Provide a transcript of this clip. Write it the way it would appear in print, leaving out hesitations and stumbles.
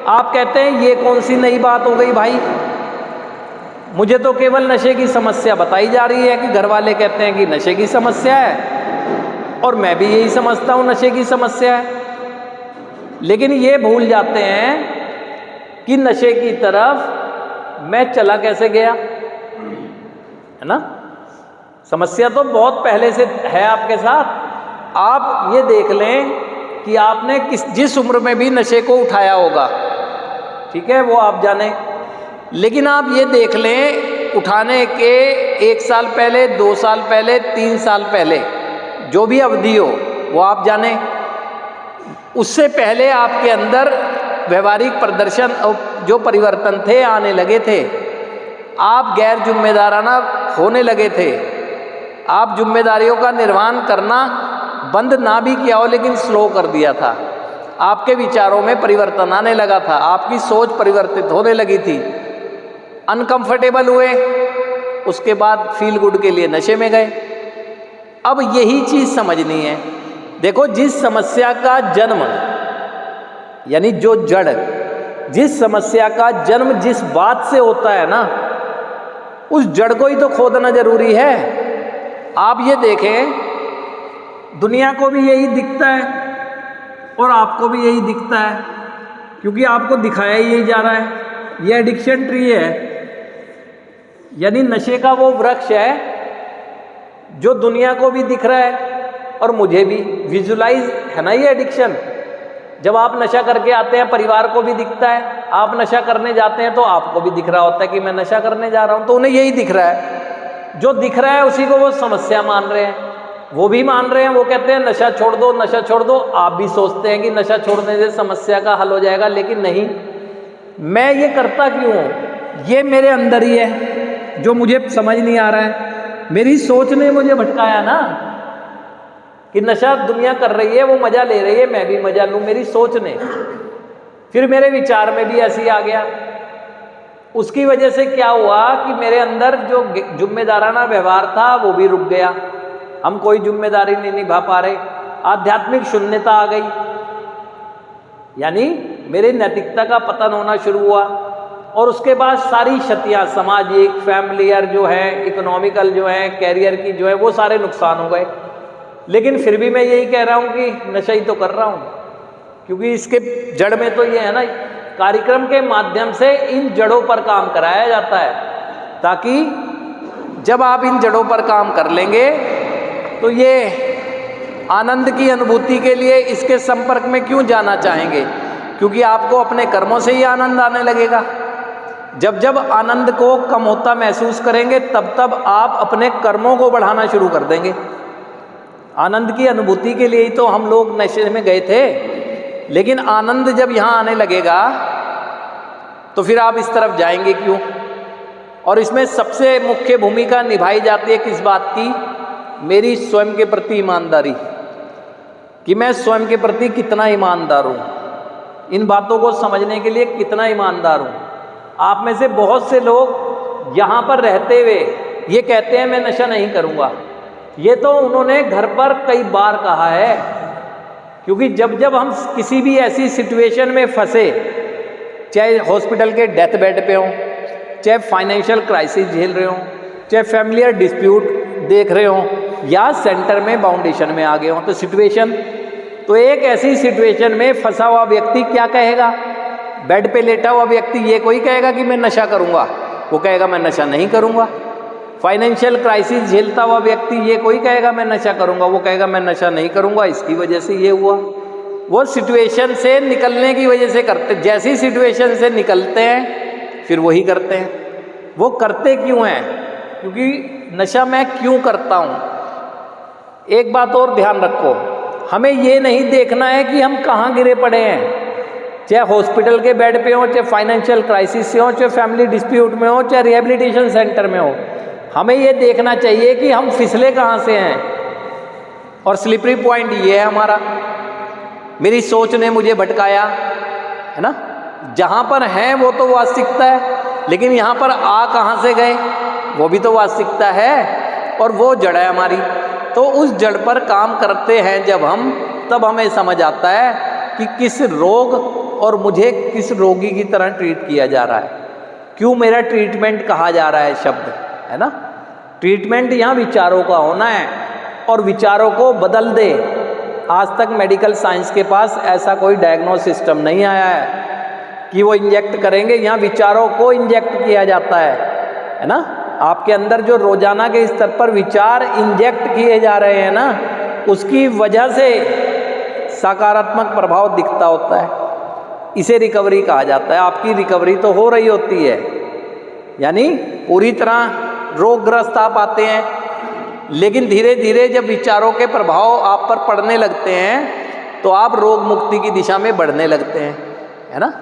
आप कहते हैं ये कौन सी नई बात हो गई भाई, मुझे तो केवल नशे की समस्या बताई जा रही है कि घर वाले कहते हैं कि नशे की समस्या है और मैं भी यही समझता हूँ नशे की समस्या है। लेकिन ये भूल जाते हैं कि नशे की तरफ मैं चला कैसे गया, है ना। समस्या तो बहुत पहले से है आपके साथ। आप ये देख लें कि आपने जिस उम्र में भी नशे को उठाया होगा, ठीक है, वो आप जाने, लेकिन आप ये देख लें उठाने के 1 साल पहले, 2 साल पहले, 3 साल पहले, जो भी अवधि हो वो आप जाने, उससे पहले आपके अंदर व्यवहारिक प्रदर्शन जो परिवर्तन थे आने लगे थे। आप गैर जिम्मेदाराना होने लगे थे। आप जिम्मेदारियों का निर्वहन करना बंद ना भी किया हो लेकिन स्लो कर दिया था। आपके विचारों में परिवर्तन आने लगा था, आपकी सोच परिवर्तित होने लगी थी। अनकंफर्टेबल हुए, उसके बाद फील गुड के लिए नशे में गए। अब यही चीज़ समझनी है। देखो, जिस समस्या का जन्म, यानी जो जड़, जिस समस्या का जन्म जिस बात से होता है ना, उस जड़ को ही तो खोदना जरूरी है। आप ये देखें, दुनिया को भी यही दिखता है और आपको भी यही दिखता है, क्योंकि आपको दिखाया ही यही जा रहा है। ये एडिक्शन ट्री है, यानी नशे का वो वृक्ष है जो दुनिया को भी दिख रहा है और मुझे भी विजुलाइज है ना। ये एडिक्शन, जब आप नशा करके आते हैं परिवार को भी दिखता है, आप नशा करने जाते हैं तो आपको भी दिख रहा होता है कि मैं नशा करने जा रहा हूं, तो उन्हें यही दिख रहा है। जो दिख रहा है उसी को वो समस्या मान रहे हैं, वो भी मान रहे हैं। वो कहते हैं नशा छोड़ दो, नशा छोड़ दो। आप भी सोचते हैं कि नशा छोड़ने से समस्या का हल हो जाएगा, लेकिन नहीं। मैं ये करता क्यों हूँ, ये मेरे अंदर ही है जो मुझे समझ नहीं आ रहा है। मेरी सोच ने मुझे भटकाया ना कि नशा दुनिया कर रही है, वो मजा ले रही है, मैं भी मजा लूं, मेरी सोच ने। फिर मेरे विचार में भी ऐसे ही आ गया। उसकी वजह से क्या हुआ कि मेरे अंदर जो जिम्मेदाराना व्यवहार था वो भी रुक गया। हम कोई जिम्मेदारी नहीं निभा पा रहे, आध्यात्मिक शून्यता आ गई, यानी मेरी नैतिकता का पतन होना शुरू हुआ। और उसके बाद सारी क्षतियाँ, सामाजिक, फैमिलियर जो है, इकोनॉमिकल जो है, कैरियर की जो है, वो सारे नुकसान हो गए। लेकिन फिर भी मैं यही कह रहा हूँ कि नशा ही तो कर रहा हूँ, क्योंकि इसके जड़ में तो ये है ना। कार्यक्रम के माध्यम से इन जड़ों पर काम कराया जाता है, ताकि जब आप इन जड़ों पर काम कर लेंगे तो ये आनंद की अनुभूति के लिए इसके संपर्क में क्यों जाना चाहेंगे, क्योंकि आपको अपने कर्मों से ही आनंद आने लगेगा। जब जब आनंद को कम होता महसूस करेंगे तब तब आप अपने कर्मों को बढ़ाना शुरू कर देंगे। आनंद की अनुभूति के लिए ही तो हम लोग नशे में गए थे, लेकिन आनंद जब यहाँ आने लगेगा तो फिर आप इस तरफ जाएंगे क्यों। और इसमें सबसे मुख्य भूमिका निभाई जाती है किस बात की, मेरी स्वयं के प्रति ईमानदारी, कि मैं स्वयं के प्रति कितना ईमानदार हूँ, इन बातों को समझने के लिए कितना ईमानदार हूँ। आप में से बहुत से लोग यहाँ पर रहते हुए ये कहते हैं मैं नशा नहीं करूँगा। ये तो उन्होंने घर पर कई बार कहा है, क्योंकि जब जब हम किसी भी ऐसी सिचुएशन में फंसे, चाहे हॉस्पिटल के डेथ बेड पे हों, चाहे फाइनेंशियल क्राइसिस झेल रहे हों, चाहे फैमिलियर डिस्प्यूट देख रहे हों, या सेंटर में बाउंडेशन में आ गए हों, तो सिचुएशन, तो एक ऐसी सिचुएशन में फंसा हुआ व्यक्ति क्या कहेगा। बेड पे लेटा हुआ व्यक्ति ये कोई कहेगा कि मैं नशा करूँगा, वो कहेगा मैं नशा नहीं करूँगा। फाइनेंशियल क्राइसिस झेलता हुआ व्यक्ति ये कोई कहेगा मैं नशा करूँगा, वो कहेगा मैं नशा नहीं करूँगा, इसकी वजह से ये हुआ। वो सिचुएशन से निकलने की वजह से करते, जैसी सिचुएशन से निकलते हैं फिर वही करते हैं। वो करते क्यों हैं, क्योंकि नशा मैं क्यों करता हूँ। एक बात और ध्यान रखो, हमें ये नहीं देखना है कि हम कहाँ गिरे पड़े हैं, चाहे हॉस्पिटल के बेड पे हो, चाहे फाइनेंशियल क्राइसिस से हो, चाहे फैमिली डिस्प्यूट में हो, चाहे रिहेबिलिटेशन सेंटर में हो। हमें ये देखना चाहिए कि हम फिसले कहाँ से हैं, और स्लिपरी पॉइंट ये है हमारा। मेरी सोच ने मुझे भटकाया, है ना। जहाँ पर हैं वो तो वास्तविकता है, लेकिन यहाँ पर आ कहाँ से गए वो भी तो वास्तविकता है, और वो जड़ है हमारी। तो उस जड़ पर काम करते हैं जब हम, तब हमें समझ आता है कि किस रोग और मुझे किस रोगी की तरह ट्रीट किया जा रहा है, क्यों मेरा ट्रीटमेंट कहा जा रहा है शब्द, है ना। ट्रीटमेंट यहाँ विचारों का होना है और विचारों को बदल दे। आज तक मेडिकल साइंस के पास ऐसा कोई डायग्नोस सिस्टम नहीं आया है कि वो इंजेक्ट करेंगे, यहाँ विचारों को इंजेक्ट किया जाता है ना। आपके अंदर जो रोजाना के स्तर पर विचार इंजेक्ट किए जा रहे हैं ना, उसकी वजह से सकारात्मक प्रभाव दिखता होता है। इसे रिकवरी कहा जाता है। आपकी रिकवरी तो हो रही होती है, यानी पूरी तरह रोगग्रस्त आप आते हैं, लेकिन धीरे धीरे जब विचारों के प्रभाव आप पर पड़ने लगते हैं तो आप रोग मुक्ति की दिशा में बढ़ने लगते हैं, है ना।